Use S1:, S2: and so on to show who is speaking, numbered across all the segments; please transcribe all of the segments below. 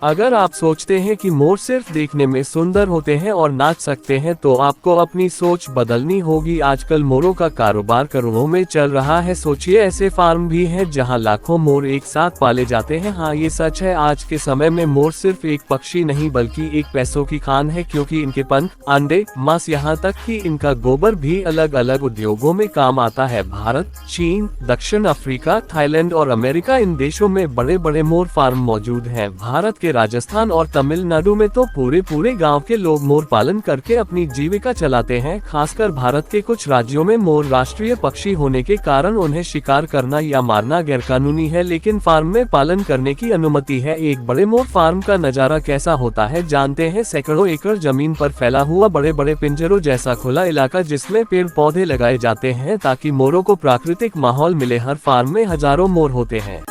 S1: अगर आप सोचते हैं कि मोर सिर्फ देखने में सुंदर होते हैं और नाच सकते हैं तो आपको अपनी सोच बदलनी होगी। आजकल मोरों का कारोबार करोड़ों में चल रहा है। सोचिए, ऐसे फार्म भी हैं जहां लाखों मोर एक साथ पाले जाते हैं। हाँ, ये सच है। आज के समय में मोर सिर्फ एक पक्षी नहीं बल्कि एक पैसों की खान है, क्योंकि इनके पंख, अंडे, मांस, यहाँ तक कि इनका गोबर भी अलग अलग उद्योगों में काम आता है। भारत, चीन, दक्षिण अफ्रीका, थाईलैंड और अमेरिका, इन देशों में बड़े बड़े मोर फार्म मौजूद हैं। भारत के राजस्थान और तमिलनाडु में तो पूरे गांव के लोग मोर पालन करके अपनी जीविका चलाते हैं। खासकर भारत के कुछ राज्यों में मोर राष्ट्रीय पक्षी होने के कारण उन्हें शिकार करना या मारना गैरकानूनी है, लेकिन फार्म में पालन करने की अनुमति है। एक बड़े मोर फार्म का नजारा कैसा होता है जानते हैं। सैकड़ों एकड़ जमीन पर फैला हुआ बड़े बड़े पिंजरों जैसा खुला इलाका जिसमें पेड़ पौधे लगाए जाते हैं ताकि मोरों को प्राकृतिक माहौल मिले। हर फार्म में हजारों मोर होते हैं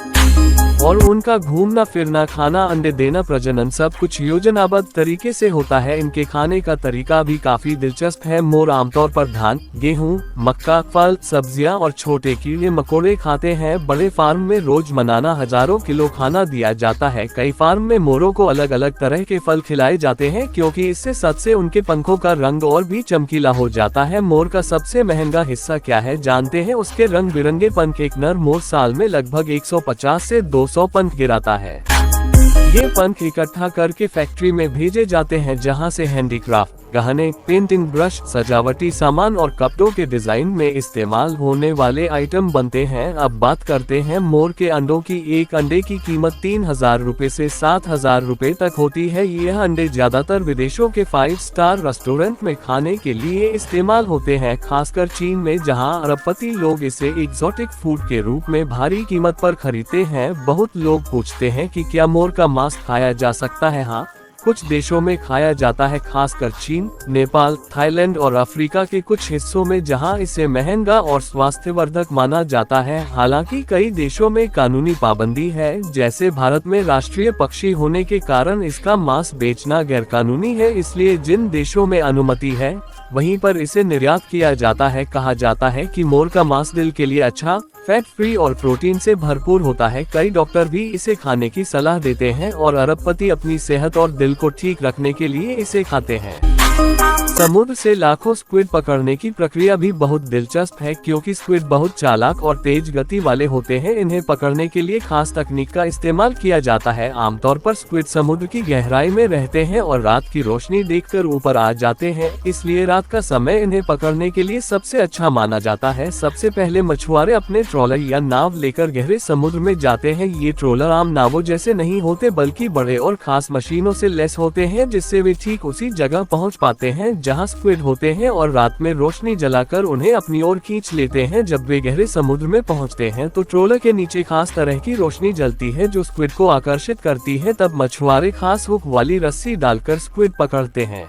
S1: और उनका घूमना फिरना, खाना, अंडे देना, प्रजनन सब कुछ योजनाबद्ध तरीके से होता है। इनके खाने का तरीका भी काफी दिलचस्प है। मोर आमतौर पर धान, गेहूं, मक्का, फल, सब्जियां और छोटे कीड़े मकोड़े खाते हैं। बड़े फार्म में रोज मनाना हजारों किलो खाना दिया जाता है। कई फार्म में मोरों को अलग अलग तरह के फल खिलाए जाते हैं क्योंकि इससे सच से उनके पंखों का रंग और भी चमकीला हो जाता है। मोर का सबसे महंगा हिस्सा क्या है जानते हैं। उसके रंग बिरंगे पंख। एक नर मोर साल में लगभग 150 से 200 पंख गिराता है। ये पंख इकट्ठा करके फैक्ट्री में भेजे जाते हैं जहां से हैंडीक्राफ्ट, गहने, पेंटिंग, ब्रश, सजावटी सामान और कपड़ों के डिजाइन में इस्तेमाल होने वाले आइटम बनते हैं। अब बात करते हैं मोर के अंडों की। एक अंडे की कीमत 3000 रुपए से 7000 रुपए तक होती है। यह अंडे ज्यादातर विदेशों के 5 स्टार रेस्टोरेंट में खाने के लिए इस्तेमाल होते हैं, खासकर चीन में, जहां अरबपति लोग इसे एक्सोटिक फूड के रूप में भारी कीमत पर खरीदते हैं। बहुत लोग पूछते हैं कि क्या मोर का मांस खाया जा सकता है। हाँ, कुछ देशों में खाया जाता है, खासकर चीन, नेपाल, थाईलैंड और अफ्रीका के कुछ हिस्सों में, जहां इसे महंगा और स्वास्थ्यवर्धक माना जाता है। हालांकि कई देशों में कानूनी पाबंदी है, जैसे भारत में राष्ट्रीय पक्षी होने के कारण इसका मांस बेचना गैरकानूनी है, इसलिए जिन देशों में अनुमति है वहीं पर इसे निर्यात किया जाता है। कहा जाता है कि मोर का मांस दिल के लिए अच्छा, फैट फ्री और प्रोटीन से भरपूर होता है। कई डॉक्टर भी इसे खाने की सलाह देते हैं और अरबपति अपनी सेहत और दिल को ठीक रखने के लिए इसे खाते हैं। समुद्र से लाखों स्क्विड पकड़ने की प्रक्रिया भी बहुत दिलचस्प है, क्योंकि स्क्विड बहुत चालाक और तेज गति वाले होते हैं। इन्हें पकड़ने के लिए खास तकनीक का इस्तेमाल किया जाता है। आमतौर पर स्क्विड समुद्र की गहराई में रहते हैं और रात की रोशनी देखकर ऊपर आ जाते हैं, इसलिए रात का समय इन्हें पकड़ने के लिए सबसे अच्छा माना जाता है। सबसे पहले मछुआरे अपने ट्रॉलर या नाव लेकर गहरे समुद्र में जाते हैं। ये ट्रॉलर आम नावों जैसे नहीं होते बल्कि बड़े और खास मशीनों से लैस होते हैं, जिससे वे ठीक उसी जगह पहुँच पाते हैं जहां स्क्विड होते हैं और रात में रोशनी जलाकर उन्हें अपनी ओर खींच लेते हैं। जब वे गहरे समुद्र में पहुंचते हैं तो ट्रोलर के नीचे खास तरह की रोशनी जलती है जो स्क्विड को आकर्षित करती है। तब मछुआरे खास हुक वाली रस्सी डालकर स्क्विड पकड़ते हैं।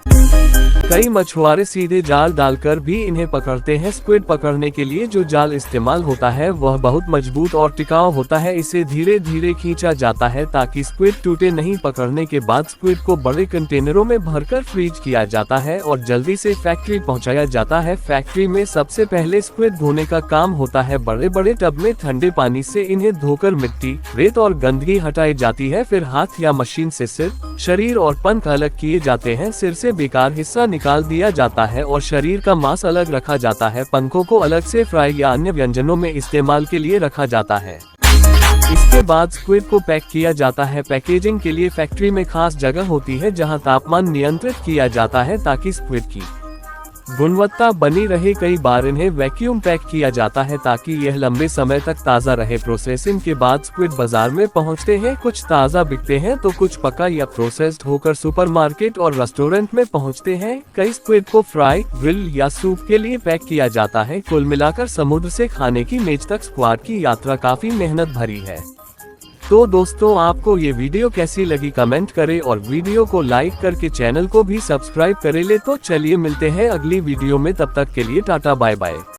S1: कई मछुआरे सीधे जाल डालकर भी इन्हें पकड़ते हैं। स्क्विड पकड़ने के लिए जो जाल इस्तेमाल होता है वह बहुत मजबूत और टिकाऊ होता है। इसे धीरे धीरे खींचा जाता है ताकि स्क्विड टूटे नहीं। पकड़ने के बाद स्क्विड को बड़े कंटेनरों में भरकर फ्रीज किया जाता है और जल्दी से फैक्ट्री पहुंचाया जाता है। फैक्ट्री में सबसे पहले स्क्विड धोने का काम होता है। बड़े बड़े टब में ठंडे पानी से इन्हें धोकर मिट्टी, रेत और गंदगी हटाई जाती है। फिर हाथ या मशीन से सिर, शरीर और पंख अलग किए जाते हैं। सिर से बेकार हिस्सा निकाल दिया जाता है और शरीर का मांस अलग रखा जाता है। पंखों को अलग से फ्राई या अन्य व्यंजनों में इस्तेमाल के लिए रखा जाता है। इसके बाद स्क्विड को पैक किया जाता है। पैकेजिंग के लिए फैक्ट्री में खास जगह होती है जहां तापमान नियंत्रित किया जाता है ताकि स्क्विड की गुणवत्ता बनी रहे। कई बार इन्हें वैक्यूम पैक किया जाता है ताकि यह लंबे समय तक ताज़ा रहे। प्रोसेसिंग के बाद स्क्विड बाजार में पहुंचते हैं। कुछ ताज़ा बिकते हैं तो कुछ पका या प्रोसेस्ड होकर सुपरमार्केट और रेस्टोरेंट में पहुंचते हैं। कई स्क्विड को फ्राई, ग्रिल या सूप के लिए पैक किया जाता है। कुल मिलाकर समुद्र से खाने की मेज तक स्क्वाड की यात्रा काफी मेहनत भरी है। तो दोस्तों, आपको ये वीडियो कैसी लगी कमेंट करें और वीडियो को लाइक करके चैनल को भी सब्सक्राइब करें। तो चलिए मिलते हैं अगली वीडियो में, तब तक के लिए टाटा बाय बाय।